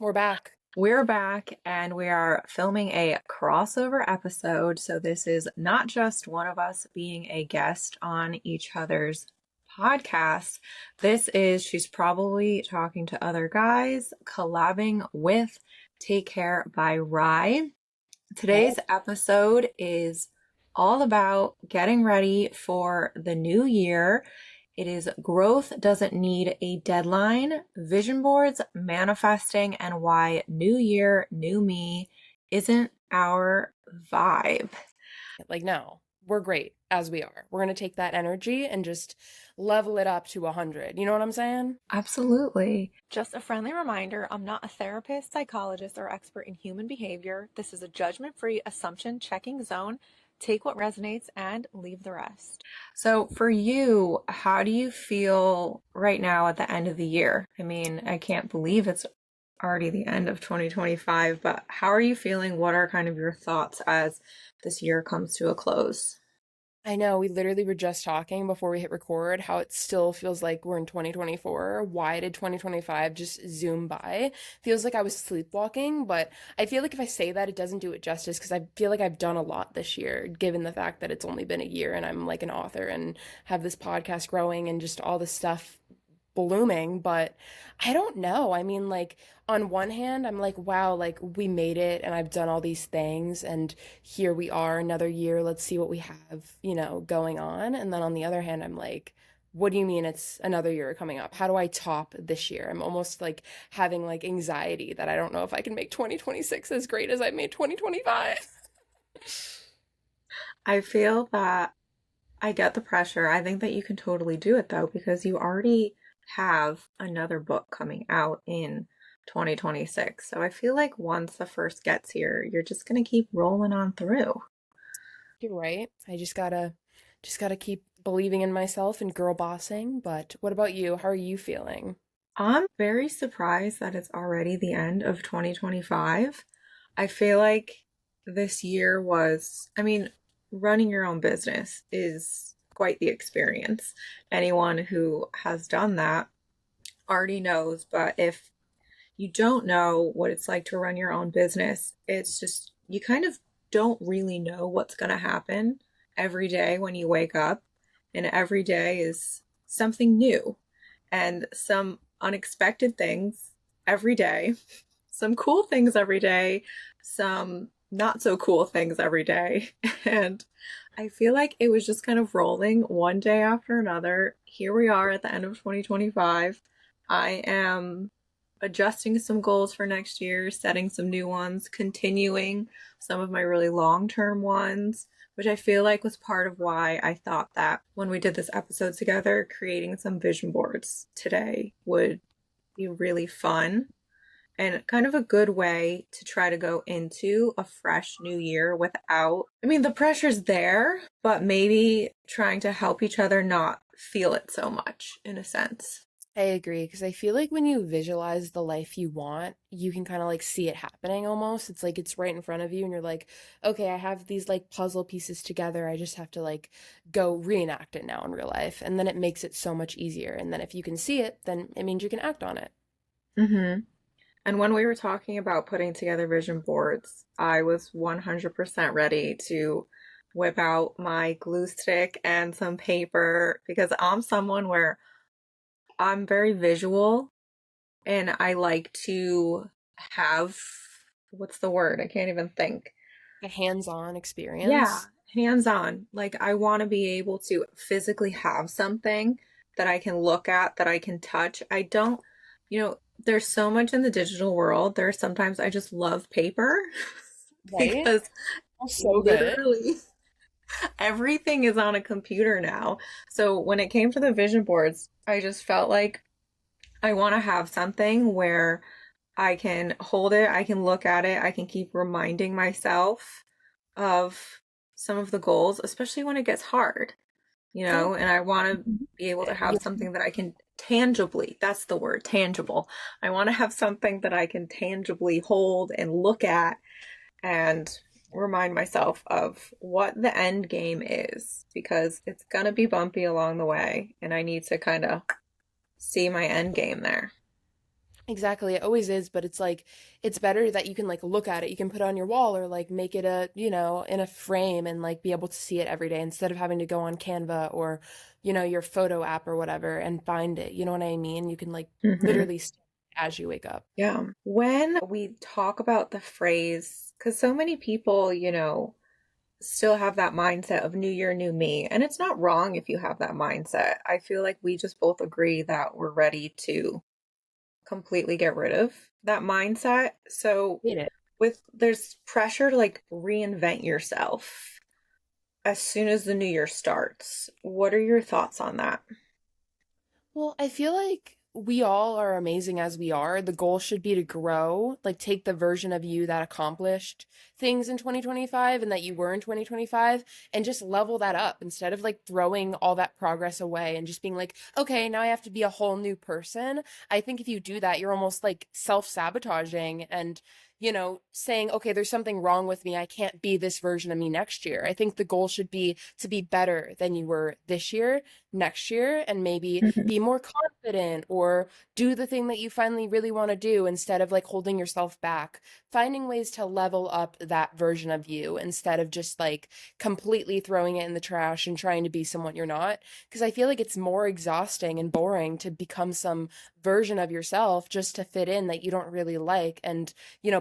We're back. We're back and we are filming a crossover episode. So, this is not just one of us being a guest on each other's podcasts. She's probably talking to other guys, collabing with Take Care by Rye. Today's episode is all about getting ready for the new year. It is Growth Doesn't Need a Deadline, Vision Boards, Manifesting, and Why New Year, New Me isn't our vibe. Like, no, we're great as we are. We're going to take that energy and just level it up to 100. You know what I'm saying? Absolutely. Just a friendly reminder, I'm not a therapist, psychologist, or expert in human behavior. This is a judgment-free assumption checking zone. Take what resonates and leave the rest. So for you, how do you feel right now at the end of the year? I mean, I can't believe it's already the end of 2025, but how are you feeling? What are kind of your thoughts as this year comes to a close? I know we literally were just talking before we hit record how it still feels like we're in 2024. Why did 2025 just zoom by? Feels like I was sleepwalking, but I feel like if I say that, it doesn't do it justice because I feel like I've done a lot this year, given the fact that it's only been a year and I'm like an author and have this podcast growing and just all this stuff blooming. But I don't know. I mean, like, on one hand, I'm like, wow, like we made it and I've done all these things and here we are another year. Let's see what we have, going on. And then on the other hand, I'm like, what do you mean it's another year coming up? How do I top this year? I'm almost like having like anxiety that I don't know if I can make 2026 as great as I made 2025. I feel that I get the pressure. I think that you can totally do it though, because you already have another book coming out in 2026. So I feel like once the first gets here, you're just going to keep rolling on through. You're right. I just gotta keep believing in myself and girl bossing. But what about you? How are you feeling? I'm very surprised that it's already the end of 2025. I feel like this year was, I mean, running your own business is quite the experience. Anyone who has done that already knows, but if you don't know what it's like to run your own business, it's just, you kind of don't really know what's going to happen every day when you wake up. And every day is something new and some unexpected things every day, some cool things every day, some not so cool things every day. And I feel like it was just kind of rolling one day after another. Here we are at the end of 2025. I am adjusting some goals for next year, setting some new ones, continuing some of my really long-term ones, which I feel like was part of why I thought that when we did this episode together, creating some vision boards today would be really fun and kind of a good way to try to go into a fresh new year without, I mean, the pressure's there, but maybe trying to help each other not feel it so much in a sense. I agree because I feel like when you visualize the life you want, you can kind of like see it happening almost. It's like it's right in front of you and you're like, okay, I have these like puzzle pieces together. I just have to like go reenact it now in real life. And then it makes it so much easier. And then if you can see it, then it means you can act on it. Mm-hmm. And when we were talking about putting together vision boards, I was 100% ready to whip out my glue stick and some paper because I'm someone where I'm very visual and I like to have, what's the word? I can't even think. A hands-on Yeah, experience. hands on. Like I want to be able to physically have something that I can look at, that I can touch. I don't, there's so much in the digital world. There's sometimes I just love paper Right? because That's so good. literally everything is on a computer now. So when it came to the vision boards, I just felt like I want to have something where I can hold it, I can look at it, I can keep reminding myself of some of the goals, especially when it gets hard, And and I want to be able to yeah, have something that I can tangibly, that's the word, tangible. I want to have something that I can tangibly hold and look at and remind myself of what the end game is because it's going to be bumpy along the way and I need to kind of see my end game there. Exactly. It always is, but it's like it's better that you can like look at it. You can put it on your wall or like make it a, in a frame and like be able to see it every day instead of having to go on Canva or, your photo app or whatever and find it. You know what I mean? You can like Hmm. literally see it as you wake up. Yeah. When we talk about the phrase, because so many people, still have that mindset of new year, new me. And it's not wrong if you have that mindset. I feel like we just both agree that we're ready to completely get rid of that mindset. So Hate it. there's pressure to like reinvent yourself as soon as the new year starts. What are your thoughts on that? Well, I feel like we all are amazing as we are. The goal should be to grow, like take the version of you that accomplished things in 2025 and that you were in 2025 and just level that up instead of like throwing all that progress away and just being like, okay, now I have to be a whole new person. I think if you do that, you're almost like self-sabotaging and saying, okay, there's something wrong with me. I can't be this version of me next year. I think the goal should be to be better than you were this year, next year, and maybe Mhm. be more confident or do the thing that you finally really want to do instead of like holding yourself back. Finding ways to level up that version of you instead of just like completely throwing it in the trash and trying to be someone you're not. Because I feel like it's more exhausting and boring to become some version of yourself just to fit in that you don't really like and,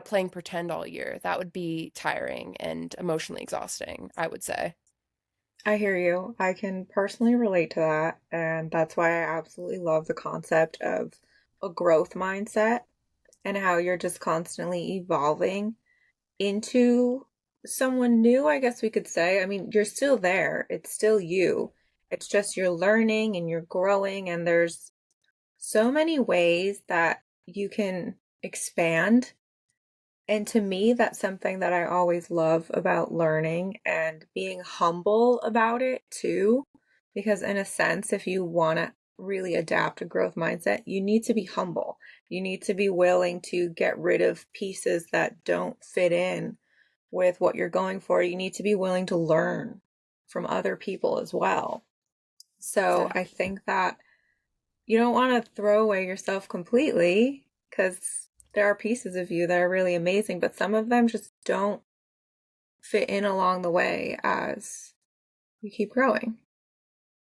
playing pretend all year. That would be tiring and emotionally exhausting, I would say. I hear you. I can personally relate to that. And that's why I absolutely love the concept of a growth mindset and how you're just constantly evolving into someone new, I guess we could say. I mean, you're still there, it's still you. It's just you're learning and you're growing, and there's so many ways that you can expand. And to me, that's something that I always love about learning and being humble about it too. Because, in a sense, if you want to really adapt a growth mindset, you need to be humble. You need to be willing to get rid of pieces that don't fit in with what you're going for. You need to be willing to learn from other people as well. So I Exactly. think that you don't want to throw away yourself completely because there are pieces of you that are really amazing, but some of them just don't fit in along the way as you keep growing.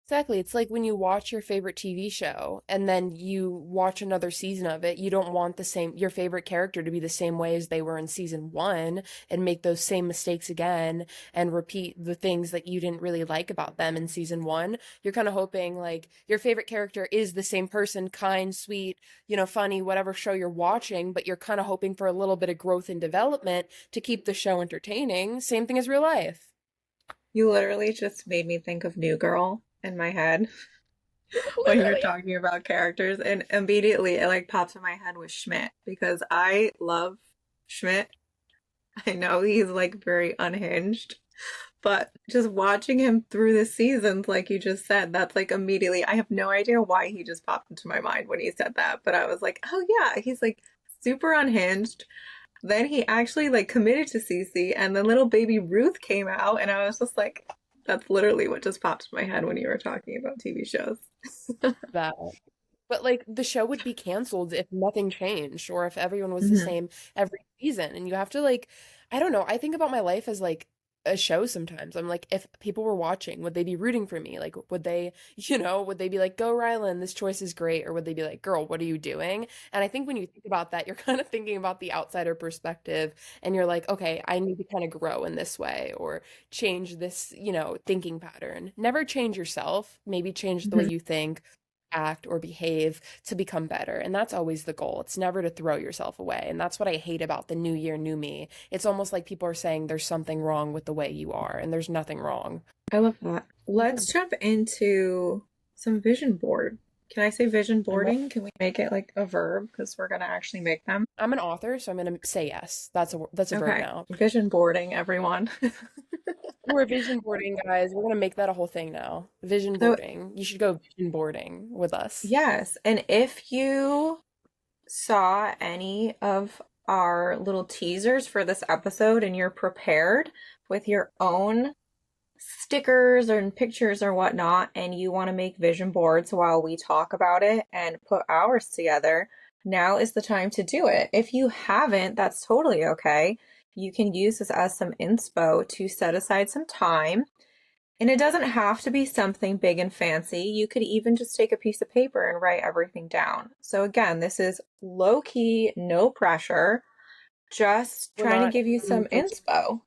Exactly. It's like when you watch your favorite TV show and then you watch another season of it, you don't want your favorite character to be the same way as they were in season one and make those same mistakes again and repeat the things that you didn't really like about them in season one. You're kind of hoping like your favorite character is the same person, kind, sweet, funny, whatever show you're watching, but you're kind of hoping for a little bit of growth and development to keep the show entertaining. Same thing as real life. You literally just made me think of New Girl in my head when you're Literally. talking about characters, and immediately it like pops in my head with Schmidt because I love Schmidt. I know he's like very unhinged, but just watching him through the seasons, like you just said, that's like immediately, I have no idea why he just popped into my mind when he said that, but I was like, oh yeah, he's like super unhinged. Then he actually like committed to Cece, and then little baby Ruth came out, and I was just like, that's literally what just popped in my head when you were talking about TV shows. That. But like the show would be canceled if nothing changed or if everyone was the Hmm. same every season. And you have to like, I don't know. I think about my life as like a show sometimes. I'm like, if people were watching, would they be rooting for me? Like, would they, would they be like, go Rylan, this choice is great? Or would they be like, girl, what are you doing? And I think when you think about that, you're kind of thinking about the outsider perspective and you're like, okay, I need to kind of grow in this way or change this, thinking pattern. Never change yourself, maybe change the way Hmm. you think act or behave to become better. And that's always the goal. It's never to throw yourself away. And that's what I hate about the new year, new me. It's almost like people are saying there's something wrong with the way you are, and there's nothing wrong. I love that. Let's jump into some vision board. Can I say vision I'm re- boarding? Can we make it like a verb? Because we're gonna actually make them. I'm an author, so I'm gonna say yes. That's a verb Okay. now. Vision boarding, everyone. We're vision boarding, guys. We're gonna make that a whole thing now. Vision So, boarding. You should go vision boarding with us. yes. And if you saw any of our little teasers for this episode and you're prepared with your own stickers and pictures or whatnot, and you want to make vision boards while we talk about it and put ours together, now is the time to do it. If you haven't, that's totally okay. You can use this as some inspo to set aside some time. And it doesn't have to be something big and fancy. You could even just take a piece of paper and write everything down. So, again, this is low key, no pressure, just We're trying to not give you some first, inspo.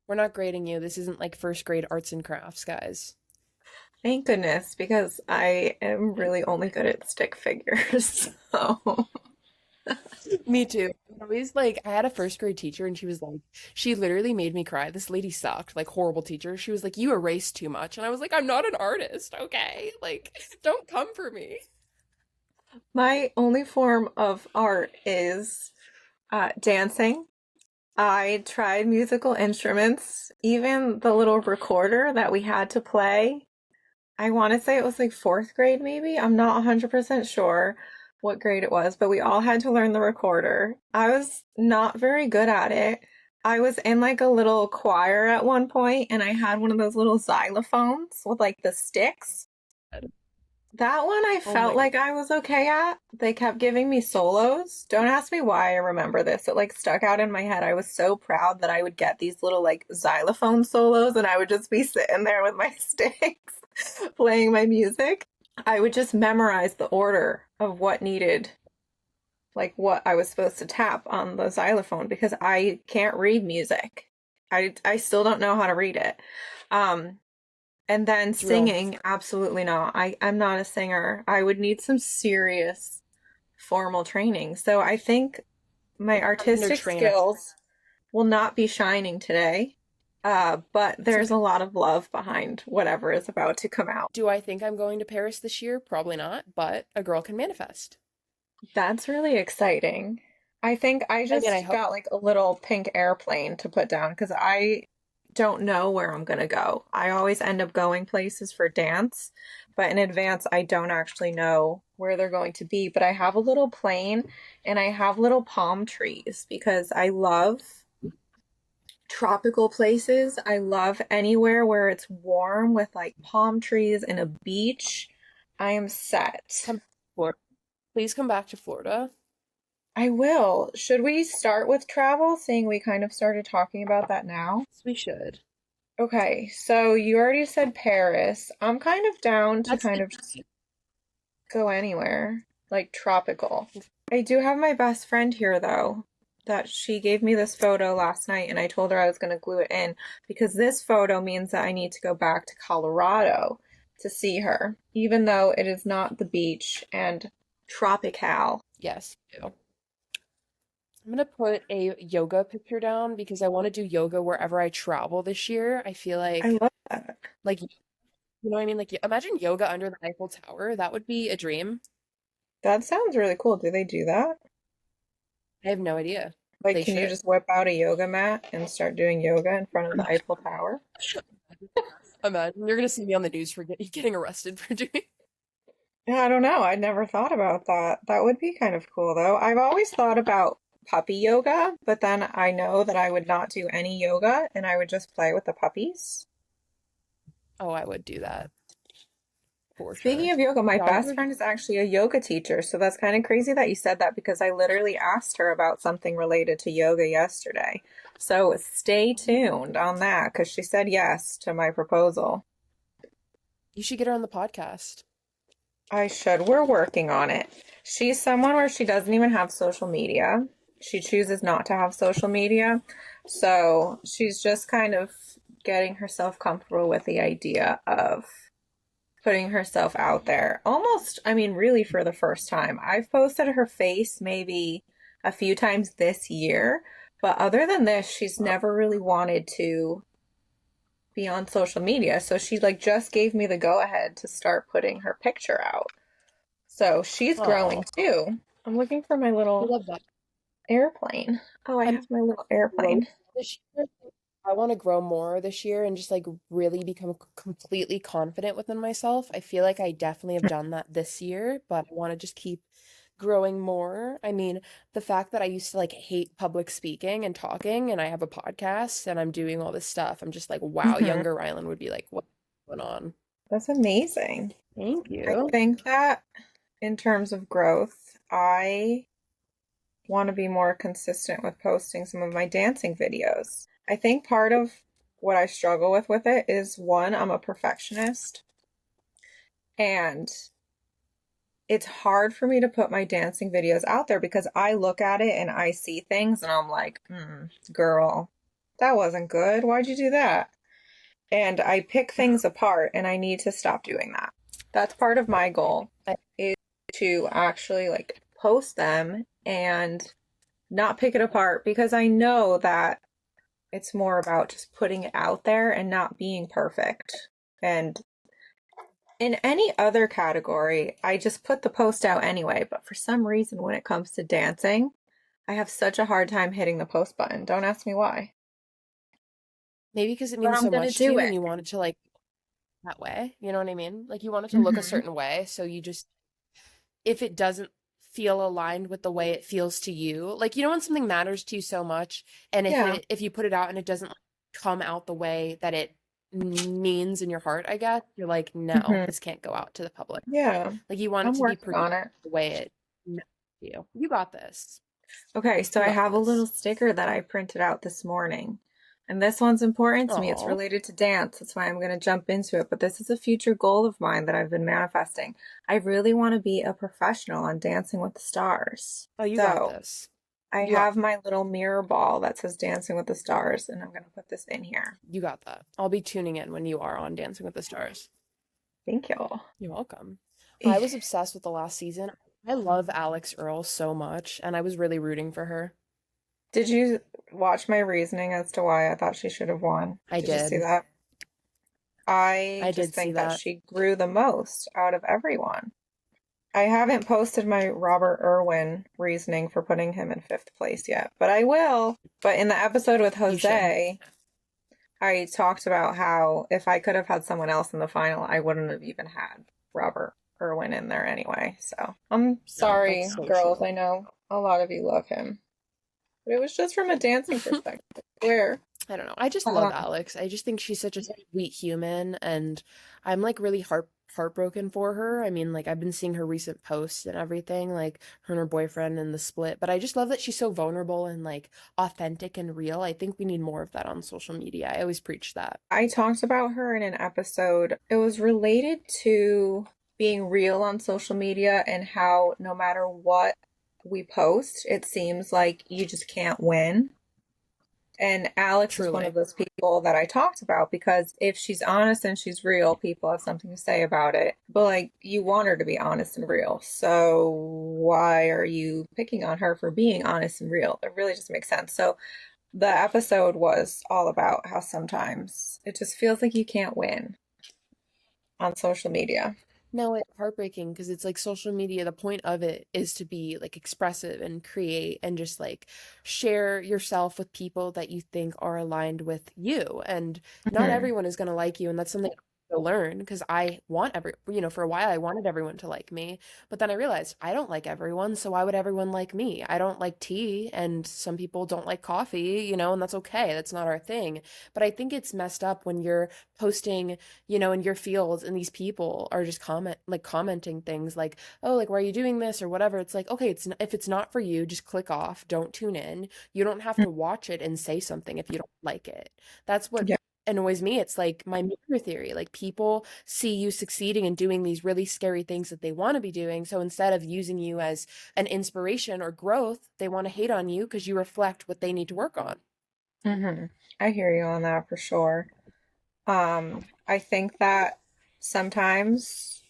we're not grading you. This isn't like first grade arts and crafts, guys. Thank goodness, because I am really only good at stick figures. So, Me too. Always like I had a first grade teacher and she was like, she literally made me cry. This lady sucked, like horrible teacher. She was like, you erase too much. And I was like, I'm not an artist, okay? Like, don't come for me. my only form of art is dancing. I tried musical instruments, even the little recorder that we had to play. I want to say it was like fourth grade, maybe. I'm not 100% sure what grade it was, but we all had to learn the recorder. I was not very good at it. I was in like a little choir at one point, and I had one of those little xylophones with like the sticks. That one I Oh felt my God. like I was okay at. They kept giving me solos. Don't ask me why I remember this. It like stuck out in my head. I was so proud that I would get these little like xylophone solos and I would just be sitting there with my sticks playing my music. I would just memorize the order of what needed, like what I was supposed to tap on the xylophone because I can't read music. I still don't know how to read it. Um, and then It's real. singing, absolutely not. I'm not a singer. I would need some serious formal training. So I think my Carpenter artistic trainer. skills will not be shining today. But It's there's okay. a lot of love behind whatever is about to come out. Do I think I'm going to Paris this year? Probably not, but a girl can manifest. That's really exciting. I think I I mean, I just hope. got like a little pink airplane to put down because I don't know where I'm gonna go. I always end up going places for dance, but in advance, I don't actually know where they're going to be. But I have a little plane and I have little palm trees because I love tropical places. I love anywhere where it's warm with like palm trees and a beach. I am set. Come, Florida. Please come back to Florida. I will. Should we start with travel, seeing we kind of started talking about that now? Yes, we should. Okay, so you already said Paris. I'm kind of down to That's kind of just go anywhere, like tropical. I do have my best friend here, though, that she gave me this photo last night, and I told her I was going to glue it in because this photo means that I need to go back to Colorado to see her, even though it is not the beach and tropical. yes. You do. I'm gonna put a yoga picture down because I want to do yoga wherever I travel this year. I feel I love that. like you know what I mean? Like imagine yoga under the Eiffel Tower. That would be a dream. That sounds really cool. Do they do that? I have no idea. Like, They can you should. just whip out a yoga mat and start doing yoga in front of the Eiffel Tower? Imagine you're gonna see me on the news for getting arrested for doing. Yeah, I don't know. I'd never thought about that. That would be kind of cool, though. I've always thought about puppy yoga, but then I know that I would not do any yoga and I would just play with the puppies. Oh, I would do that for Speaking sure. of yoga, my Dogs best are friend is actually a yoga teacher, so that's kind of crazy that you said that because I literally asked her about something related to yoga yesterday. So stay tuned on that because she said yes to my proposal. You should get her on the podcast. I should. We're working on it. She's someone where she doesn't even have social media. She chooses not to have social media. So she's just kind of getting herself comfortable with the idea of putting herself out there. Almost, I mean, really for the first time. I've posted her face maybe a few times this year, but other than this, she's never really wanted to be on social media. So she like just gave me the go ahead to start putting her picture out. So she's growing Oh, too. I'm looking for my I little love that. airplane. Oh, I I'm have my little growing airplane. this year. I want to grow more this year and just like really become completely confident within myself. I feel like I definitely have done that this year, but I want to just keep growing more. I mean, the fact that I used to like hate public speaking and talking, and I have a podcast and I'm doing all this stuff, I'm just like, wow, Hmm. younger Rylan would be like, what's going on? That's amazing. Thank I you. think that in terms of growth, I want to be more consistent with posting some of my dancing videos. I think part of what I struggle with it is one, I'm a perfectionist, and it's hard for me to put my dancing videos out there because I look at it and I see things and I'm like, girl, that wasn't good. Why'd you do that? And I pick things apart and I need to stop doing that. That's part of my goal I, is to actually like post them and not pick it apart because I know that it's more about just putting it out there and not being perfect. And in any other category, I just put the post out anyway. But for some reason, when it comes to dancing, I have such a hard time hitting the post button. Don't ask me why. maybe because it But means I'm so gonna much to do you and it. you want it to like that way. You know what I mean? Like you want it to look a Hmm. certain way. So you just, if it doesn't feel aligned with the way it feels to you, like, you know, when something matters to you so much, and Yeah. if you put it out and it doesn't come out the way that it means in your heart, I guess, you're like, no, Hmm. this can't go out to the public. Yeah. Like you want it I'm to be working produced on it. the way it meant to you. You got this. Okay, so You I got have a little this. sticker that I printed out this morning. And this one's important to me. It's Oh, related to dance. That's why I'm going to jump into it. But this is a future goal of mine that I've been manifesting. I really want to be a professional on Dancing with the Stars. oh, you got So this. I You got have my little mirror ball that says Dancing with the Stars, and I'm going to put this in here. you got that. I'll be tuning in when you are on Dancing with the Stars. Thank you. You're welcome. I was obsessed with the last season. I love Alex Earl so much, and I was really rooting for her. Did you watch my reasoning as to why I thought she should have won? I Did you see did. that? I I just did see think that that. she grew the most out of everyone. I haven't posted my Robert Irwin reasoning for putting him in fifth place yet, but I will. But in the episode with You should. Jose, I talked about how if I could have had someone else in the final, I wouldn't have even had Robert Irwin in there anyway. So I'm No, that's sorry, so girls. true. I know a lot of you love him, but it was just from a dancing perspective. Where? I don't know. I just love Um, Alex. I just think she's such a sweet human, and I'm like really heartbroken for her. I mean, like I've been seeing her recent posts and everything, like her and her boyfriend and the split, but I just love that she's so vulnerable and like authentic and real. I think we need more of that on social media. I always preach that. I talked about her in an episode. It was related to being real on social media and how no matter what we post, it seems like you just can't win. And Alex is one of Truly. those people that I talked about because if she's honest and she's real, people have something to say about it. But like, you want her to be honest and real. So why are you picking on her for being honest and real? It really just makes sense. So the episode was all about how sometimes it just feels like you can't win on social media. No, it's heartbreaking because it's like social media, the point of it is to be like expressive and create and just like share yourself with people that you think are aligned with you. And not Hmm. everyone is going to like you. And that's something to learn because I want you know, for a while I wanted everyone to like me, but then I realized I don't like everyone. So why would everyone like me? I don't like tea and some people don't like coffee, you know, and that's okay. That's not our thing. But I think it's messed up when you're posting, you know, in your fields and these people are just commenting things like, oh, like, why are you doing this or whatever. It's like, okay, if it's not for you, just click off, don't tune in. You don't have to watch it and say something if you don't like it. That's what Yeah. annoys me. It's like my mirror theory. Like people see you succeeding and doing these really scary things that they want to be doing. So instead of using you as an inspiration or growth, they want to hate on you because you reflect what they need to work on. Hmm. I hear you on that for sure. I think that sometimes,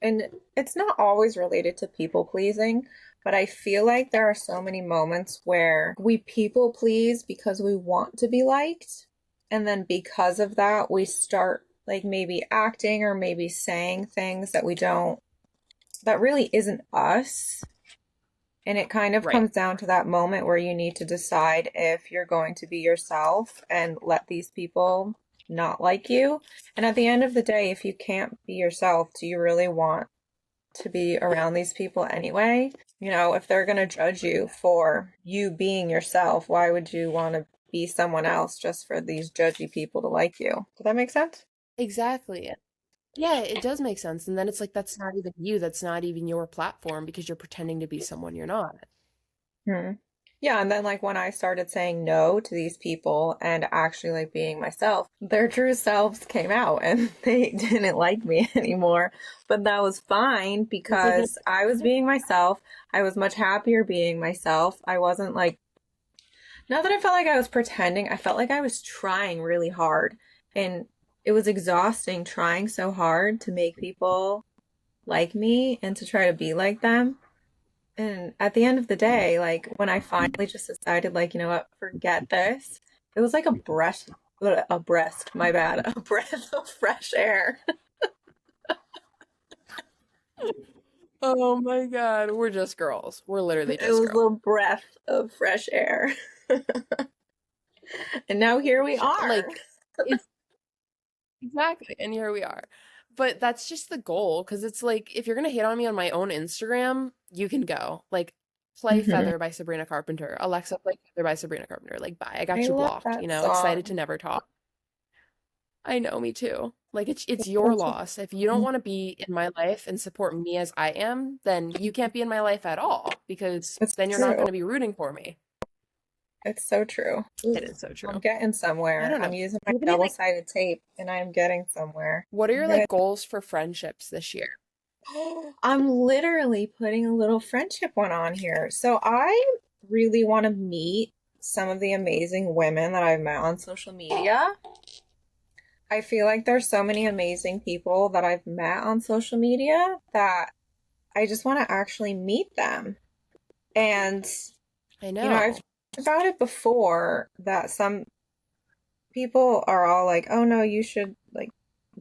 and it's not always related to people pleasing, but I feel like there are so many moments where we people please because we want to be liked. And then because of that, we start like maybe acting or maybe saying things that we don't, that really isn't us. And it kind of Right. comes down to that moment where you need to decide if you're going to be yourself and let these people not like you. And at the end of the day, if you can't be yourself, do you really want to be around these people anyway? You know, if they're going to judge you for you being yourself, why would you want to be someone else just for these judgy people to like you? Does that make sense? Exactly. Yeah, it does make sense. And then it's like, that's not even you. That's not even your platform because you're pretending to be someone you're not. Hmm. Yeah, and then like when I started saying no to these people and actually like being myself, their true selves came out and they didn't like me anymore. But that was fine It's like, because I was being myself. I was much happier being myself. I wasn't like, not that I felt like I was pretending, I felt like I was trying really hard. And it was exhausting trying so hard to make people like me and to try to be like them. And at the end of the day, like when I finally just decided, like, you know what, forget this, it was like my bad, a breath of fresh air. oh my God, we're just girls. We're literally It just was girls. a breath of fresh air. And now here we are. Like, it's exactly. And here we are. But that's just the goal because it's like, if you're going to hate on me on my own Instagram, you can go. Like, play Hmm. Feather by Sabrina Carpenter. Alexa, play Feather by Sabrina Carpenter. Like, bye. I I got you love blocked, that excited to song. never talk. I know, me too. Like it's your Such a- loss. If you don't want to be in my life and support me as I am, then you can't be in my life at all because It's then you're not true. going to be rooting for me. It's so true. It is so I'm true. getting I somewhere. don't I'm know. using my Do you have any like double-sided tape and I'm getting somewhere. what are I'm your gonna like goals for friendships this year? I'm literally putting a little friendship one on here. So I really want to meet some of the amazing women that I've met on social media. I feel like there's so many amazing people that I've met on social media that I just want to actually meet them. And, I I've know. talked about it before that some people are all like, oh no, you should like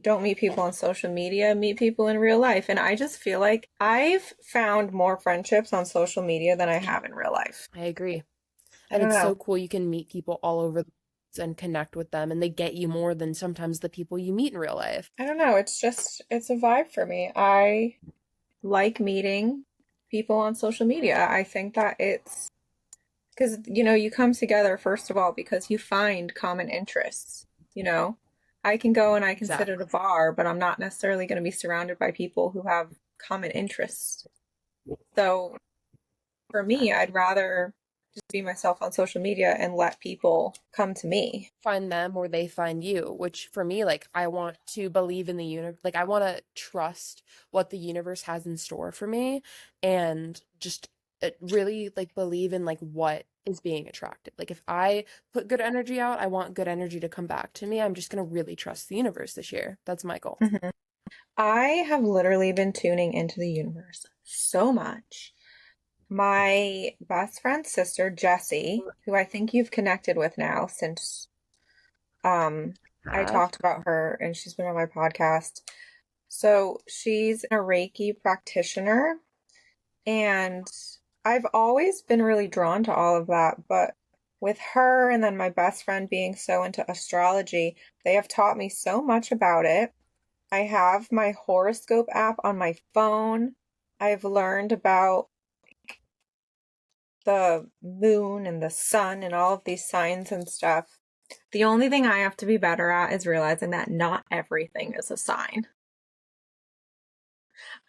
don't meet people on social media, meet people in real life. And I just feel like I've found more friendships on social media than I have in real life. I agree. I And don't it's know. so cool you can meet people all over the place and connect with them and they get you more than sometimes the people you meet in real life. I don't know. It's a vibe for me. I like meeting people on social media. I think that it's because, you come together, first of all, because you find common interests, you know? I can go and I can sit at a Exactly. bar, but I'm not necessarily going to be surrounded by people who have common interests. So for me, I'd rather just be myself on social media and let people come to me. Find them or they find you, which for me, like, I want to believe in the universe. Like, I want to trust what the universe has in store for me and just really, like, believe in, like, what is being attracted. Like, if I put good energy out, I want good energy to come back to me. I'm just going to really trust the universe this year. That's my goal. Mhm. I have literally been tuning into the universe so much. My best friend's sister, Jessie, who I think you've connected with now since I Have. talked about her and she's been on my podcast. So she's a Reiki practitioner, and I've always been really drawn to all of that. But with her and then my best friend being so into astrology, they have taught me so much about it. I have my horoscope app on my phone. I've learned about the moon and the sun and all of these signs and stuff. The only thing I have to be better at is realizing that not everything is a sign.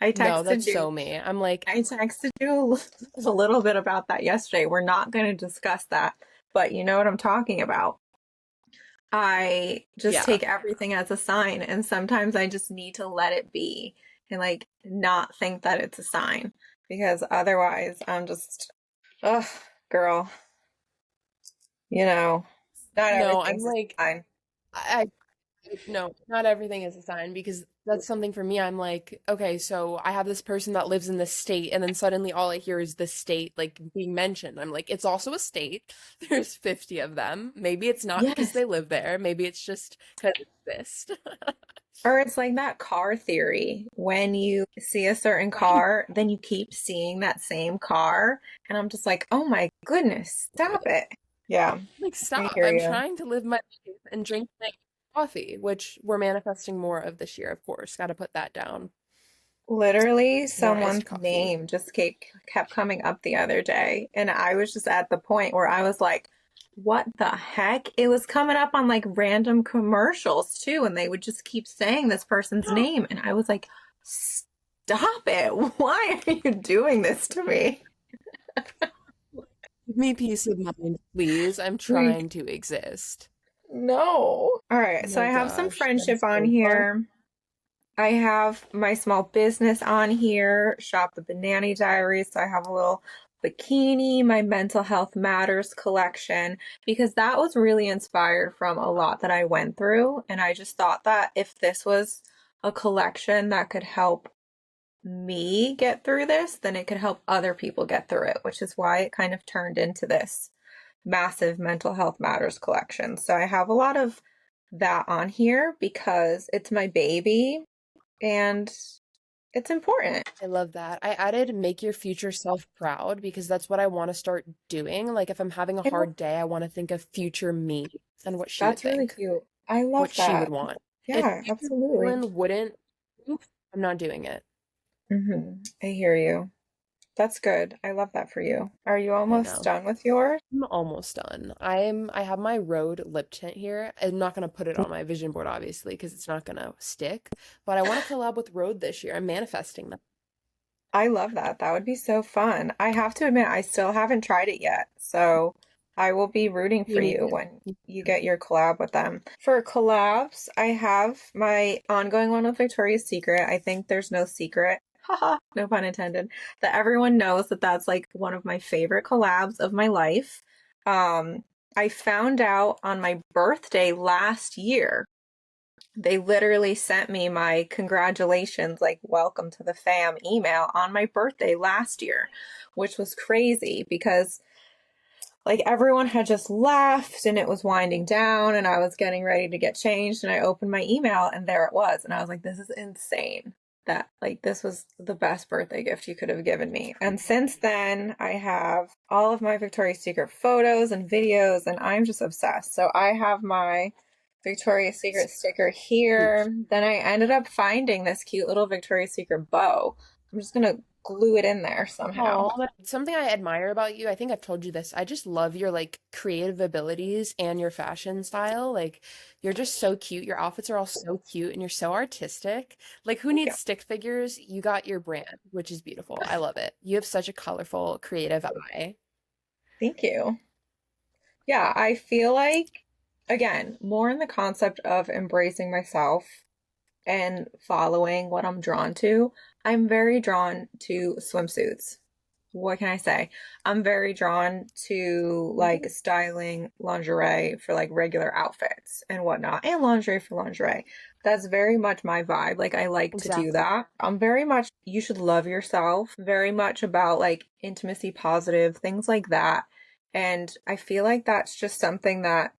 I No, texted that's you so me. I'm like, I texted you a little bit about that yesterday. We're not going to discuss that, but you know what I'm talking about. I just yeah. take everything as a sign, and sometimes I just need to let it be and like not think that it's a sign because otherwise I'm just, ugh, girl, you know, not No, I'm everything's a like, sign. I no, not everything is a sign because that's something for me. I'm like, okay, so I have this person that lives in this state, and then suddenly all I hear is this state like being mentioned. I'm like, it's also a state. There's 50 of them. Maybe it's not because Yes. they live there. Maybe it's just because it exists. Or it's like that car theory. When you see a certain Right. car, then you keep seeing that same car. And I'm just like, oh my goodness, stop it. Yeah, Like, I stop. hear I'm you. trying to live my life and drink my coffee, which we're manifesting more of this year, of course. Got to put that down. Literally, More iced someone's coffee. name just kept coming up the other day. And I was just at the point where I was like, what the heck? It was coming up on like random commercials too, and they would just keep saying this person's name. And I was like, stop it. Why are you doing this to me? Give me peace of mind, please. I'm Like, trying to exist. no. All right, Oh so I my have some gosh, friendship that's on so fun. here. I have my small business on here, Shop the Banannie Diaries. So I have a little bikini, my Mental Health Matters collection, because that was really inspired from a lot that I went through. And I just thought that if this was a collection that could help me get through this, then it could help other people get through it, which is why it kind of turned into this massive Mental Health Matters collection. So I have a lot of that on here because it's my baby and it's important. I love that. I added make your future self proud because that's what I want to start doing. Like if I'm having a I love, hard day, I want to think of future me and what she would that's really think, cute. I what love she would that. want. If Yeah, future absolutely. Rylin wouldn't, oof, I'm not doing it. I hear you. That's good. I love that for you. Are you I almost know. done with yours? I'm almost done. I have my Rhode lip tint here. I'm not gonna put it on my vision board obviously because it's not gonna stick, but I want to collab with Rhode this year. I'm manifesting that. I love that. That would be so fun. I have to admit, I still haven't tried it yet. So I will be rooting for You need you to. when you get your collab with them. For collabs, I have my ongoing one with Victoria's Secret. I think there's no secret, haha, no pun intended, that everyone knows that that's like one of my favorite collabs of my life. Um, I found out on my birthday last year they literally sent me my congratulations, like welcome to the fam email on my birthday last year, which was crazy because like everyone had just left and it was winding down and I was getting ready to get changed and I opened my email and there it was. And I was like, this is insane. That like this was the best birthday gift you could have given me. And since then, I have all of my Victoria's Secret photos and videos and I'm just obsessed. So I have my Victoria's Secret sticker here. Then I ended up finding this cute little Victoria's Secret bow. I'm just gonna glue it in there somehow. Oh, that's something I admire about you. I think I've told you this. I just love your like creative abilities and your fashion style. Like you're just so cute. Your outfits are all so cute and you're so artistic. Like who Thank you. needs stick figures? You got your brand, which is beautiful. I love it. You have such a colorful, creative eye. Thank you. Yeah, I feel like, again, more in the concept of embracing myself and following what I'm drawn to. I'm very drawn to swimsuits. What can I say? I'm very drawn to like styling lingerie for like regular outfits and whatnot, and lingerie for lingerie. That's very much my vibe. Like, I like to do Exactly. that. I'm very much, you should love yourself, very much about like intimacy positive, things like that. And I feel like that's just something that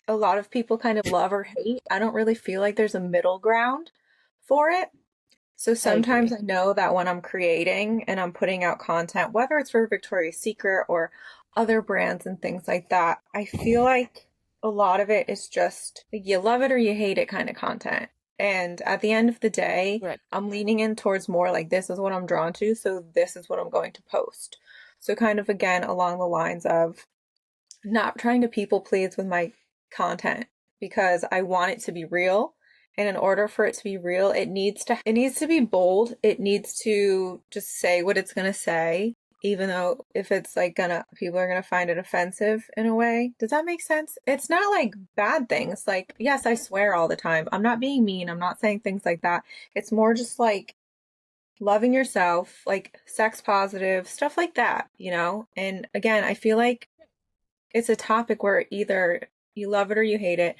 a lot of people kind of love or hate. I don't really feel like there's a middle ground for it. So I sometimes agree. I know that when I'm creating and I'm putting out content, whether it's for Victoria's Secret or other brands and things like that, I feel like a lot of it is just like you love it or you hate it kind of content. And at the end of the day, Right. I'm leaning in towards more like this is what I'm drawn to, so this is what I'm going to post. So kind of again along the lines of not trying to people please with my content because I want it to be real. And in order for it to be real, it needs to be bold. It needs to just say what it's gonna say, even though if it's like gonna people are gonna find it offensive in a way. Does that make sense? It's not like bad things. Like, yes, I swear all the time. I'm not being mean. I'm not saying things like that. It's more just like loving yourself, like sex positive, stuff like that, you know? And again, I feel like it's a topic where either you love it or you hate it.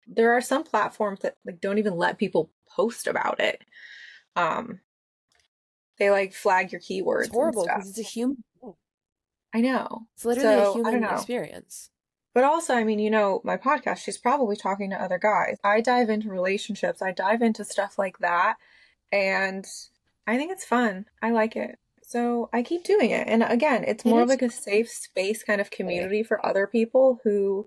There are some platforms that like don't even let people post about it. Um, they like flag your It's keywords and horrible stuff. because it's a human. I know. It's literally a So I don't human know. experience. But also, I mean, my podcast, she's probably talking to other guys. I dive into relationships, I dive into stuff like that. And I think it's fun. I like it. So I keep doing it. And again, it's It more of is. like a safe space kind of community for other people who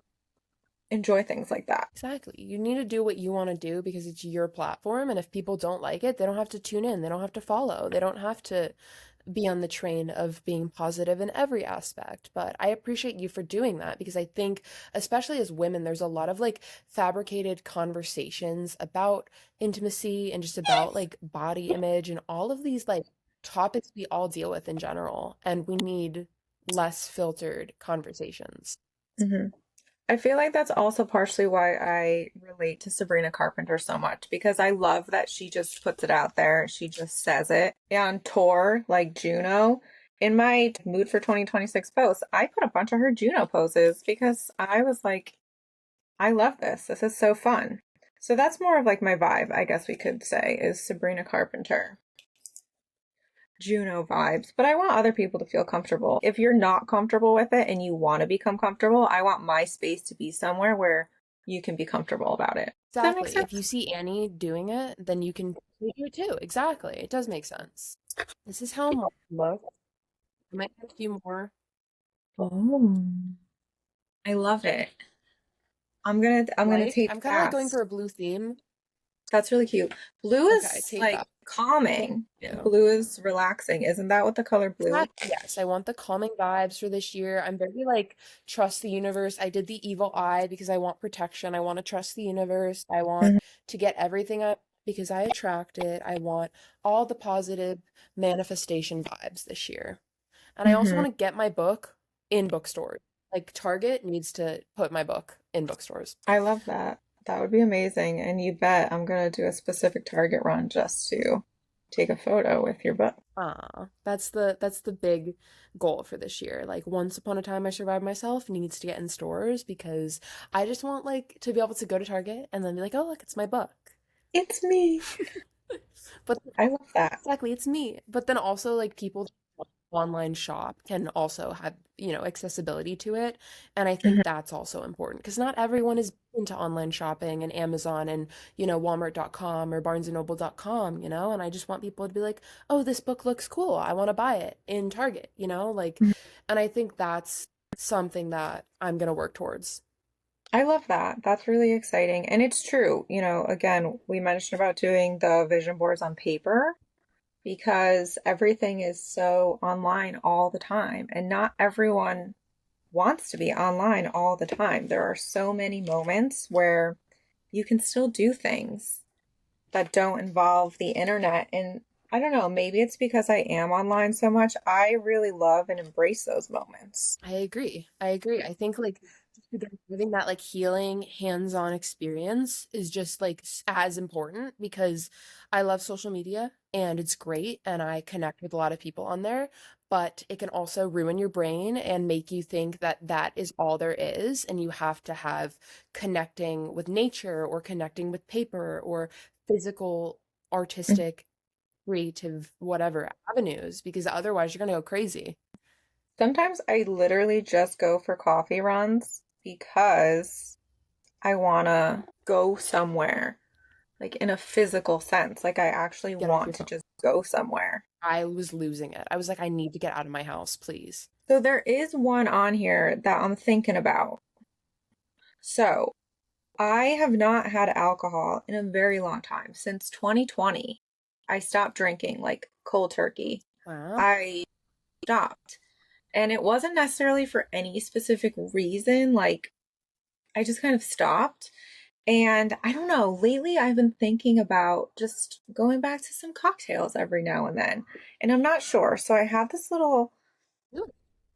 enjoy things like that. Exactly. You need to do what you want to do because it's your platform. And if people don't like it, they don't have to tune in. They don't have to follow. They don't have to. be on the train of being positive in every aspect. But I appreciate you for doing that because I think, especially as women, there's a lot of like fabricated conversations about intimacy and just about like body image and all of these like topics we all deal with in general. And we need less filtered conversations. Hmm. I feel like that's also partially why I relate to Sabrina Carpenter so much because I love that she just puts it out there. She just says it. Yeah, on tour, like Juno, in my mood for 2026 posts, I put a bunch of her Juno poses because I was like, I love this. This is so fun. So that's more of like my vibe, I guess we could say, is Sabrina Carpenter. Juno vibes, but I want other people to feel comfortable. If you're not comfortable with it and you want to become comfortable, I want my space to be somewhere where you can be comfortable about it. Does that make Exactly. If you sense? see Annie doing it, then you can do it too. Exactly. It does make sense. This is how mine looks. I might have a few more. Oh, I love it. I'm gonna Like, tape I'm kind of like going for fast. a blue theme. That's really cute. Blue Okay, is tape like that. calming. Yeah. Blue is relaxing. Isn't that what the color blue is? Yes, I want the calming vibes for this year. I'm very like trust the universe. I did the evil eye because I want protection. I want to trust the universe. I want Mhm. to get everything up because I attract it. I want all the positive manifestation vibes this year. And I also Mhm. want to get my book in bookstores. Like Target needs to put my book in bookstores. I love that. That would be amazing. And you bet I'm gonna do a specific Target run just to take a photo with your book. That's the big goal for this year. Like Once Upon a Time I Survived Myself needs to get in stores because I just want like to be able to go to Target and then be like, "Oh, look, it's my book." It's me. But I love that. exactly, it's me. But then also like people online shop can also have, accessibility to it. And I think Mhm. that's also important because not everyone is into online shopping and Amazon and, Walmart.com or barnesandnoble.com, and I just want people to be like, "Oh, this book looks cool. I want to buy it in Target," like, and I think that's something that I'm going to work towards. I love that. That's really exciting. And it's true. Again, we mentioned about doing the vision boards on paper because everything is so online all the time, and not everyone wants to be online all the time. There are so many moments where you can still do things that don't involve the internet. And I don't know, maybe it's because I am online so much. I really love and embrace those moments. I agree. I agree. I think like just again, having that like healing hands-on experience is just like as important because I love social media and it's great and I connect with a lot of people on there, but it can also ruin your brain and make you think that that is all there is and you have to have connecting with nature or connecting with paper or physical, artistic, creative, whatever avenues because otherwise you're going to go crazy. Sometimes I literally just go for coffee runs because I want to go somewhere, like in a physical sense. Like I actually Get off want your to phone. just go somewhere. I was losing it. I was like, I need to get out of my house, please. So there is one on here that I'm thinking about. So I have not had alcohol in a very long time. Since 2020, I stopped drinking like cold turkey. Wow. I stopped. And it wasn't necessarily for any specific reason. Like, I just kind of stopped. And I don't know, lately I've been thinking about just going back to some cocktails every now and then. And I'm not sure. So I have this Ooh.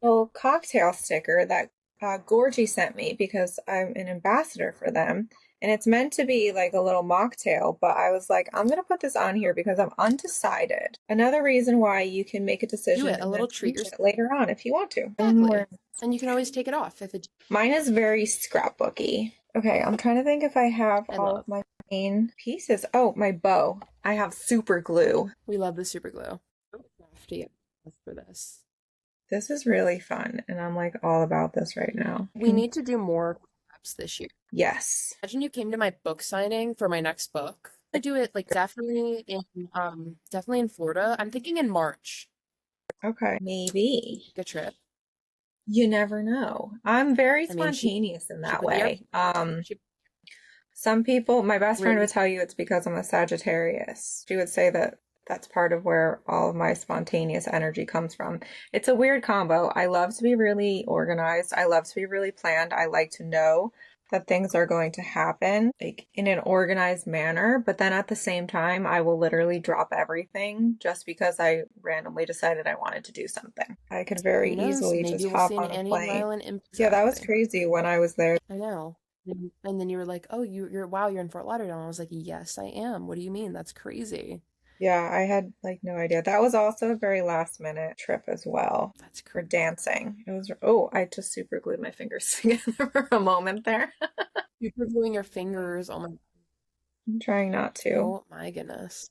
little cocktail sticker that Gorgie sent me because I'm an ambassador for them. And it's meant to be like a little mocktail, but I was like, I'm going to put this on here because I'm undecided. Another reason why you can make a Do decision it. A and then little treat change yourself. it later on if you want to. Exactly. And you can always take it off if it. Mine is very scrapbooky. Okay, I'm trying to think if I have I all love. of my main pieces. Oh, my bow. I have super glue. We love the super glue. Crafty for this. This is really fun, and I'm like all about this right now. We need to do more collabs this year. Yes. Imagine you came to my book signing for my next book. I do it like definitely in Florida. I'm thinking in March. Okay. Maybe. Like a trip. You never know. I'm very I mean, she spontaneous in she that put the air. way. She Some people, my best friend would really tell you it's because I'm a Sagittarius. She would say that That's part of where all of my spontaneous energy comes from. It's a weird combo. I love to be really organized. I love to be really planned. I like to know that things are going to happen like in an organized manner, but then at the same time, I will literally drop everything just because I randomly decided I wanted to do something. I could very Who knows? easily Maybe just we'll hop see an on a Annie and plane. Rylan in Yeah, that was exactly. crazy when I was there. I know. And then you were like, "Oh, you're wow, you're in Fort Lauderdale." And I was like, "Yes, I am. What do you mean? That's crazy." Yeah, I had like no idea. That was also a very last minute trip as well That's for crazy. dancing. It was, oh, I just super glued my fingers together for a moment there. You're gluing your fingers. I'm trying not to. Oh my goodness.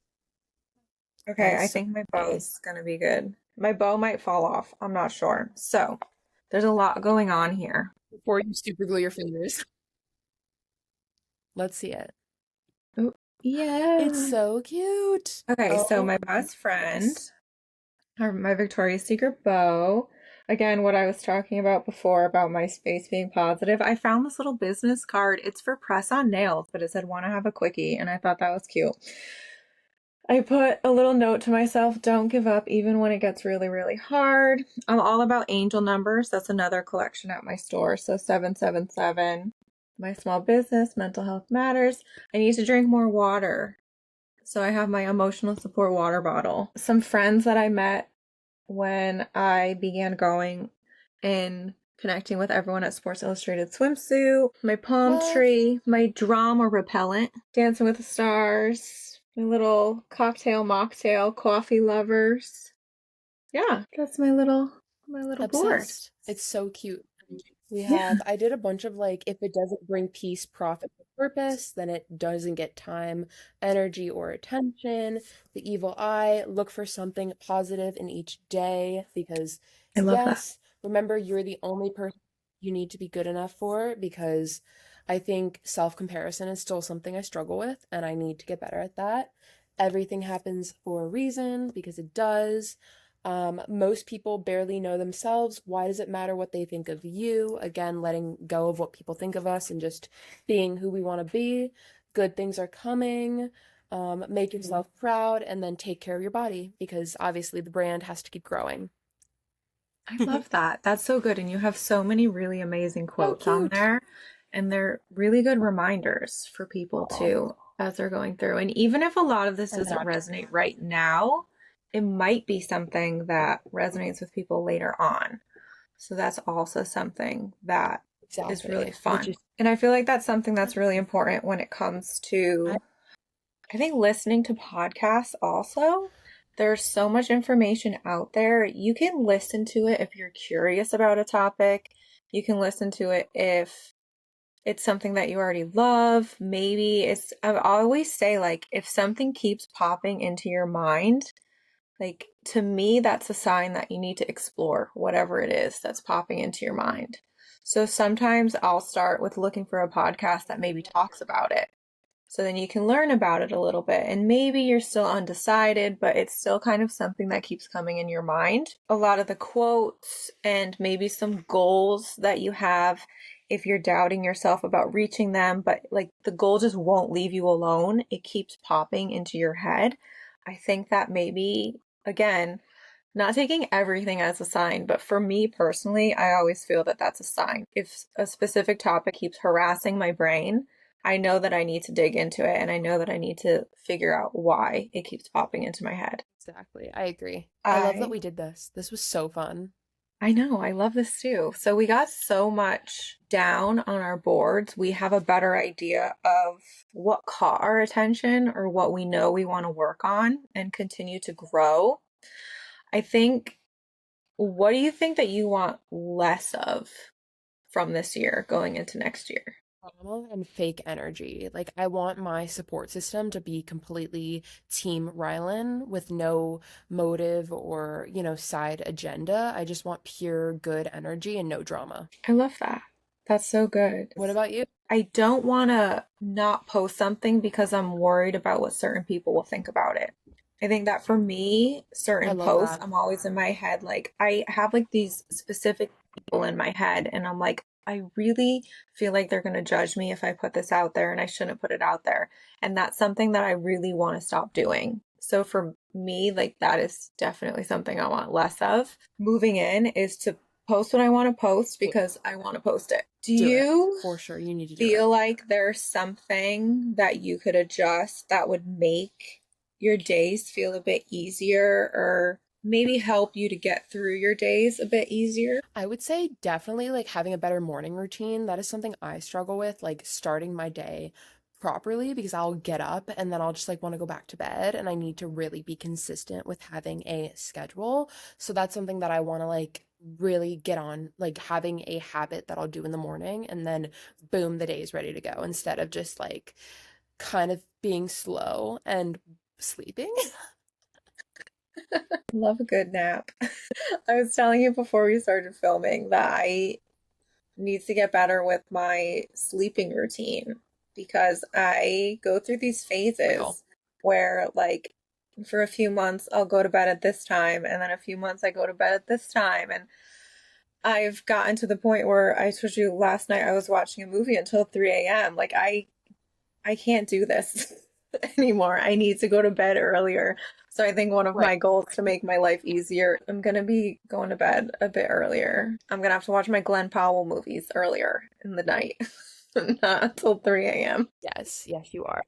That Okay, is I so think my funny. bow's gonna be good. My bow might fall off. I'm not sure. So, there's a lot going on here. Before you super glue your fingers. Let's see it. Oh, It's yeah. so cute. Okay, so Oh my my best friend, goodness. or my Victoria's Secret bow. Again, what I was talking about before about my space being positive. I found this little business card. It's for press on nails, but it said, "Want to have a quickie?" And I thought that was cute. I put a little note to myself, don't give up even when it gets really, really hard. I'm all about angel numbers. That's another collection at my store. So 777, my small business, mental health matters. I need to drink more water. So I have my emotional support water bottle. Some friends that I met when I began going and connecting with everyone at Sports Illustrated Swimsuit, my palm What? tree, my drama repellent, Dancing with the Stars, my little cocktail mocktail, coffee lovers. Yeah, that's my little board. Obsessed. It's so cute. We Yeah, have, I did a bunch of like, if it doesn't bring peace, profit, or purpose, then it doesn't get time, energy, or attention. The evil eye, look for something positive in each day because, I love that. yes, remember you're the only person you need to be good enough for because I think self-comparison is still something I struggle with and I need to get better at that. Everything happens for a reason because it does. Most people barely know themselves. Why does it matter what they think of you? Again, letting go of what people think of us and just being who we want to be. Good things are coming. Make yourself proud and then take care of your body because obviously the brand has to keep growing. I love that. That's so good. And you have so many really amazing So quotes on cute. there. And they're really good reminders for people too as they're going through. And even if a lot of this I know. doesn't resonate right now, it might be something that resonates with people later on. So that's also something that is really Exactly. Which fun. is, And I feel like that's something that's really important when it comes I, to I think listening to podcasts also, there's so much information out there. You can listen to it if you're curious about a topic. You can listen to it if it's something that you already love. Maybe I always say, like, if something keeps popping into your mind, like, to me, that's a sign that you need to explore whatever it is that's popping into your mind. So sometimes I'll start with looking for a podcast that maybe talks about it. So then you can learn about it a little bit. And maybe you're still undecided, but it's still kind of something that keeps coming in your mind. A lot of the quotes and maybe some goals that you have if you're doubting yourself about reaching them, but like the goal just won't leave you alone. It keeps popping into your head. I think that maybe, again, not taking everything as a sign, but for me personally, I always feel that that's a sign. If a specific topic keeps harassing my brain, I know that I need to dig into it and I know that I need to figure out why it keeps popping into my head. exactly. I agree. I love that I we did this. This was so fun. I know, I love this too. So we got so much down on our boards. We have a better idea of what caught our attention or what we know we want to work on and continue to grow. I think, what do you think that you want less of from this year going into next year? Drama and fake energy. Like, I want my support system to be completely Team Rylan with no motive or, side agenda. I just want pure good energy and no drama. I love that. That's so good. What about you? I don't want to not post something because I'm worried about what certain people will think about it. I think that for me, I certain love posts, that. I'm always in my head, like I have like these specific people in my head, and I'm like, I really feel like they're going to judge me if I put this out there and I shouldn't put it out there. And that's something that I really want to stop doing. So for me, like that is definitely something I want less of. Moving in is to post what I want to post Yeah, because I want to post it. Do do it. you For sure. You need to do it. feel like there's something that you could adjust that would make your days feel a bit easier or maybe help you to get through your days a bit easier? I would say definitely like having a better morning routine. That is something I struggle with, like starting my day properly because I'll get up and then I'll just like want to go back to bed and I need to really be consistent with having a schedule. So that's something that I want to like really get on, like having a habit that I'll do in the morning and then boom, the day is ready to go instead of just like kind of being slow and sleeping. Love a good nap. I was telling you before we started filming that I need to get better with my sleeping routine because I go through these Real. phases where, like, for a few months, I'll go to bed at this time, and then a few months, I go to bed at this time. And I've gotten to the point where I told you last night I was watching a movie until 3 a.m. Like, I can't do this anymore. I need to go to bed earlier. So I think one of Right. my goals to make my life easier, I'm gonna be going to bed a bit earlier. I'm gonna have to watch my Glenn Powell movies earlier in the night, not until 3 a.m. Yes, yes, you are.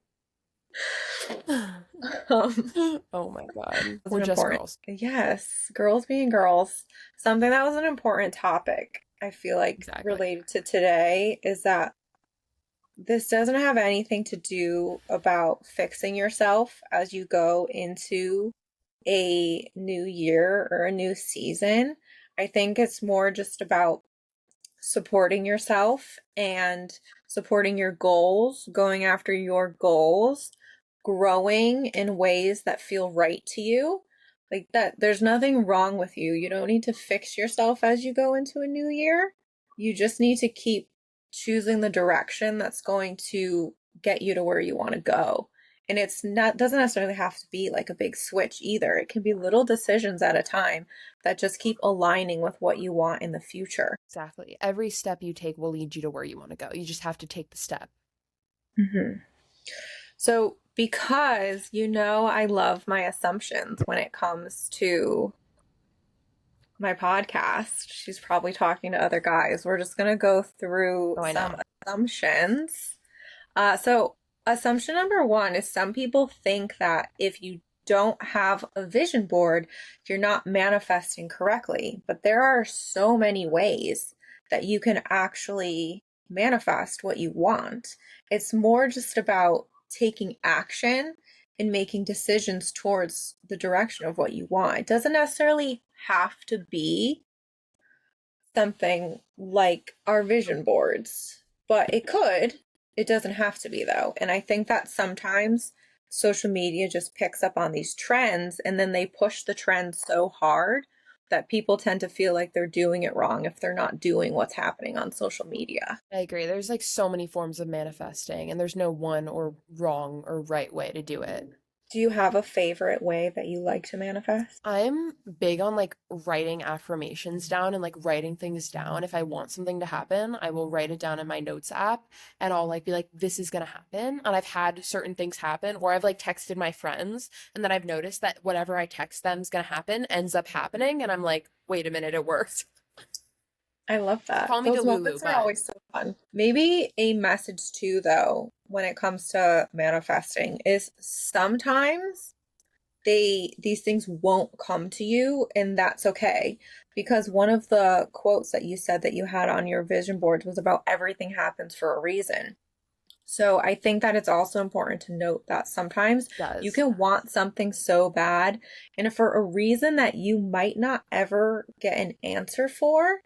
Um, Oh my God. was We're an just important, girls. yes, girls being girls. Something that was an important topic, I feel like, Exactly. related to today is that this doesn't have anything to do about fixing yourself as you go into a new year or a new season. I think it's more just about supporting yourself and supporting your goals, going after your goals, growing in ways that feel right to you. Like that, there's nothing wrong with you. You don't need to fix yourself as you go into a new year. You just need to keep choosing the direction that's going to get you to where you want to go. And it's not, doesn't necessarily have to be like a big switch either. It can be little decisions at a time that just keep aligning with what you want in the future. Exactly. Every step you take will lead you to where you want to go. You just have to take the step. Mhm. So, because you know I love my assumptions when it comes to my podcast, she's probably talking to other guys. We're just going to go through Oh, I some know. assumptions. So, assumption number one is some people think that if you don't have a vision board, you're not manifesting correctly. But there are so many ways that you can actually manifest what you want. It's more just about taking action and making decisions towards the direction of what you want. It doesn't necessarily have to be something like our vision boards, but it could. It doesn't have to be, though. And I think that sometimes social media just picks up on these trends and then they push the trends so hard that people tend to feel like they're doing it wrong if they're not doing what's happening on social media. I agree. There's like so many forms of manifesting, and there's no one or wrong or right way to do it. Do you have a favorite way that you like to manifest? I'm big on like writing affirmations down and like writing things down. If I want something to happen, I will write it down in my notes app and I'll like be like, this is gonna happen. And I've had certain things happen, or I've like texted my friends and then I've noticed that whatever I text them is gonna happen ends up happening. And I'm like, wait a minute, it worked. I love that. Call me Those Delulu, moments are but always so fun. Maybe a message too, though, when it comes to manifesting is sometimes these things won't come to you and that's okay because one of the quotes that you said that you had on your vision boards was about everything happens for a reason. So I think that it's also important to note that sometimes it you does. can want something so bad and for a reason that you might not ever get an answer for,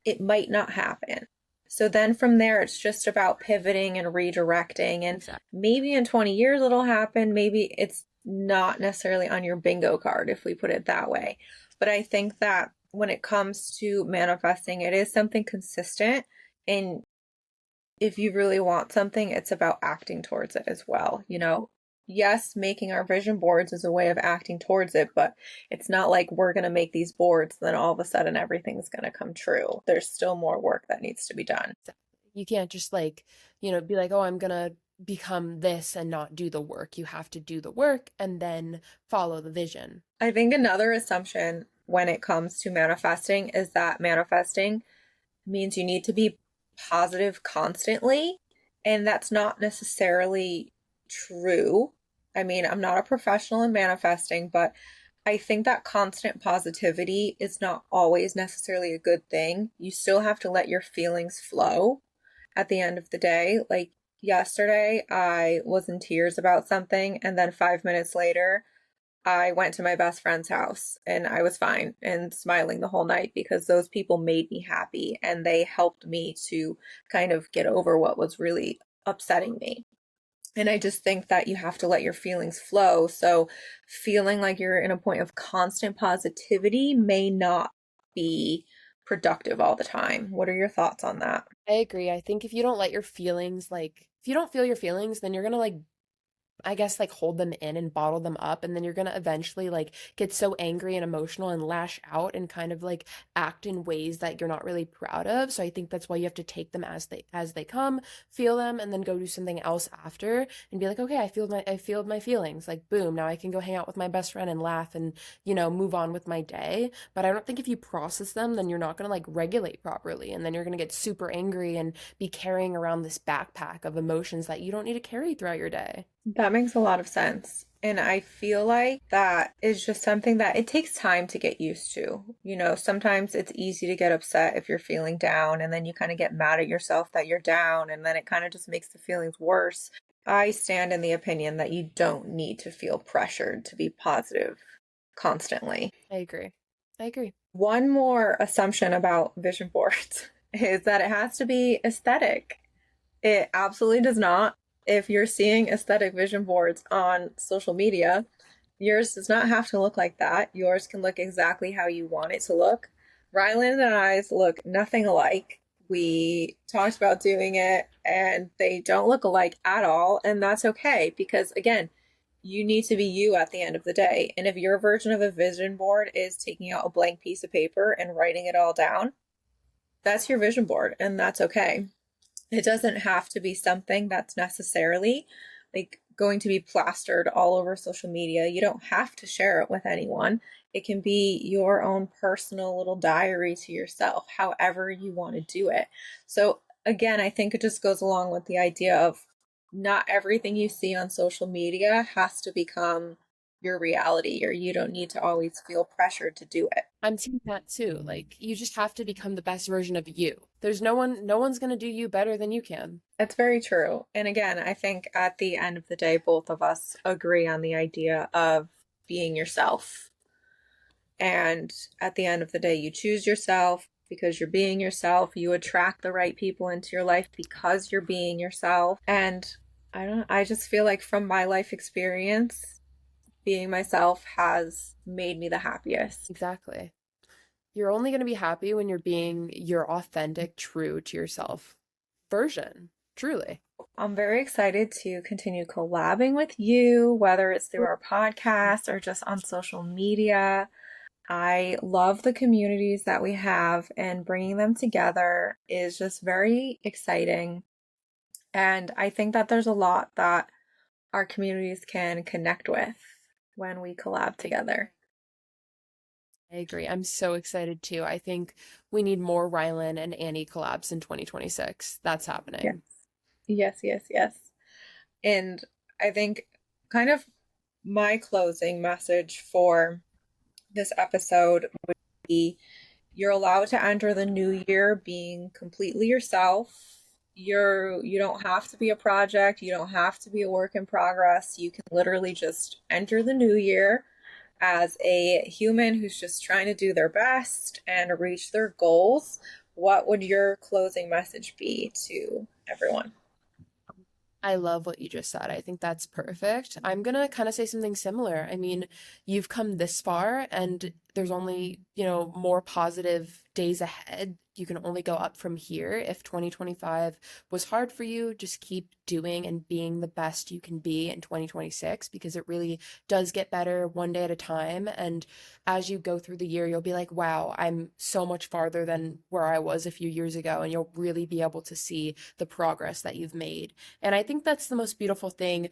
it might not happen. So then from there, it's just about pivoting and redirecting. And Exactly. maybe in 20 years it'll happen. Maybe it's not necessarily on your bingo card, if we put it that way. But I think that when it comes to manifesting, it is something consistent. And if you really want something, it's about acting towards it as well, you know? Yes, making our vision boards is a way of acting towards it, but it's not like we're going to make these boards, then all of a sudden everything's going to come true. There's still more work that needs to be done. You can't just like, be like, oh, I'm gonna become this and not do the work. You have to do the work and then follow the vision. I think another assumption when it comes to manifesting is that manifesting means you need to be positive constantly, and that's not necessarily true. I mean, I'm not a professional in manifesting, but I think that constant positivity is not always necessarily a good thing. You still have to let your feelings flow at the end of the day. Like yesterday, I was in tears about something, and then 5 minutes later, I went to my best friend's house and I was fine and smiling the whole night because those people made me happy and they helped me to kind of get over what was really upsetting me. And I just think that you have to let your feelings flow. So, feeling like you're in a point of constant positivity may not be productive all the time. What are your thoughts on that? I agree. I think if you don't let your feelings, like, if you don't feel your feelings, then you're gonna like I guess like hold them in and bottle them up, and then you're gonna eventually like get so angry and emotional and lash out and kind of like act in ways that you're not really proud of. So I think that's why you have to take them as they come, feel them, and then go do something else after and be like, okay, I feel my feelings. Like boom, now I can go hang out with my best friend and laugh and move on with my day. But I don't think if you process them, then you're not gonna like regulate properly, and then you're gonna get super angry and be carrying around this backpack of emotions that you don't need to carry throughout your day. That makes a lot of sense. And I feel like that is just something that it takes time to get used to. Sometimes it's easy to get upset if you're feeling down, and then you kind of get mad at yourself that you're down, and then it kind of just makes the feelings worse. I stand in the opinion that you don't need to feel pressured to be positive constantly. I agree. I agree. One more assumption about vision boards is that it has to be aesthetic. It absolutely does not. If you're seeing aesthetic vision boards on social media, yours does not have to look like that. Yours can look exactly how you want it to look. Ryland and I's look nothing alike. We talked about doing it and they don't look alike at all. And that's okay because, again, you need to be you at the end of the day. And if your version of a vision board is taking out a blank piece of paper and writing it all down, that's your vision board and that's okay. It doesn't have to be something that's necessarily like going to be plastered all over social media. You don't have to share it with anyone. It can be your own personal little diary to yourself, however you want to do it. So, again, I think it just goes along with the idea of not everything you see on social media has to become your reality, or you don't need to always feel pressured to do it. I'm seeing that too. Like you just have to become the best version of you. There's no one's gonna do you better than you can. It's very true. And again, I think at the end of the day, both of us agree on the idea of being yourself. And at the end of the day, you choose yourself because you're being yourself. You attract the right people into your life because you're being yourself. And I just feel like from my life experience, being myself has made me the happiest. Exactly. You're only gonna be happy when you're being your authentic, true to yourself version. Truly. I'm very excited to continue collabing with you, whether it's through our podcast or just on social media. I love the communities that we have, and bringing them together is just very exciting. And I think that there's a lot that our communities can connect with when we collab together. I agree. I'm so excited too. I think we need more Rylan and Annie collabs in 2026. That's Yes, happening. yes, yes, yes. And I think kind of my closing message for this episode would be you're allowed to enter the new year being completely yourself. You don't have to be a project, you don't have to be a work in progress. You can literally just enter the new year as a human who's just trying to do their best and reach their goals. What would your closing message be to everyone? I love what you just said. I think that's perfect. I'm gonna kind of say something similar. I mean, you've come this far, and there's only, you know, more positive days ahead. You can only go up from here. If 2025 was hard for you, just keep doing and being the best you can be in 2026 because it really does get better one day at a time. And as you go through the year, you'll be like, wow, I'm so much farther than where I was a few years ago. And you'll really be able to see the progress that you've made. And I think that's the most beautiful thing.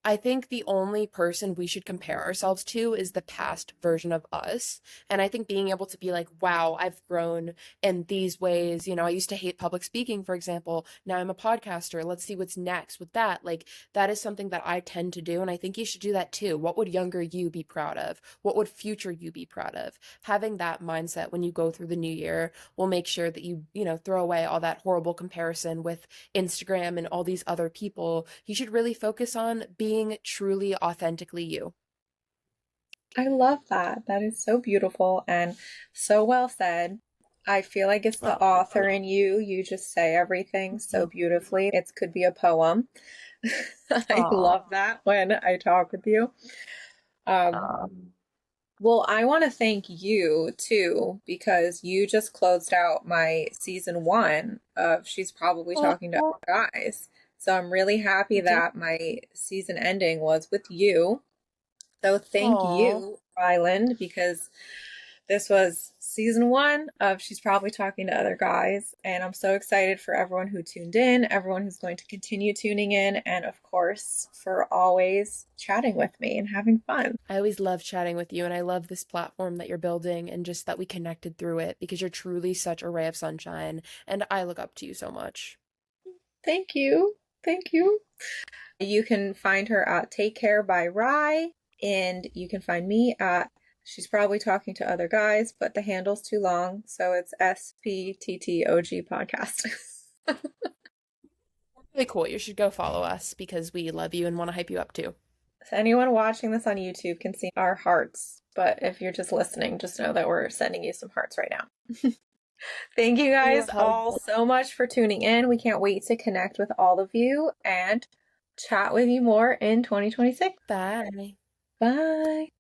I think the only person we should compare ourselves to is the past version of us. And I think being able to be like, wow, I've grown in these ways. You know, I used to hate public speaking, for example. Now I'm a podcaster. Let's see what's next with that. Like, that is something that I tend to do. And I think you should do that too. What would younger you be proud of? What would future you be proud of? Having that mindset when you go through the new year will make sure that you know, throw away all that horrible comparison with Instagram and all these other people. You should really focus on being truly authentically you. I love that. That is so beautiful and so well said. I feel like it's the Oh, author in you. You just say everything so beautifully. It could be a poem. I aw. love that when I talk with you. Well, I want to thank you too, because you just closed out my season one of She's Probably Talking to Oh, Other Guys. So I'm really happy you did. that my season ending was with you. So thank Aw. you, Ryland, because this was season one of She's Probably Talking to Other Guys. And I'm so excited for everyone who tuned in, everyone who's going to continue tuning in, and of course, for always chatting with me and having fun. I always love chatting with you, and I love this platform that you're building and just that we connected through it because you're truly such a ray of sunshine, and I look up to you so much. Thank you. Thank you. You can find her at Take Care by Rye, and you can find me at She's Probably Talking to Other Guys, but the handle's too long, so it's SPTTOG Podcast. Really cool. You should go follow us because we love you and want to hype you up too. So anyone watching this on YouTube can see our hearts, but if you're just listening, just know that we're sending you some hearts right now. Thank you You a guys hug. all so much for tuning in. We can't wait to connect with all of you and chat with you more in 2026. Bye. Bye.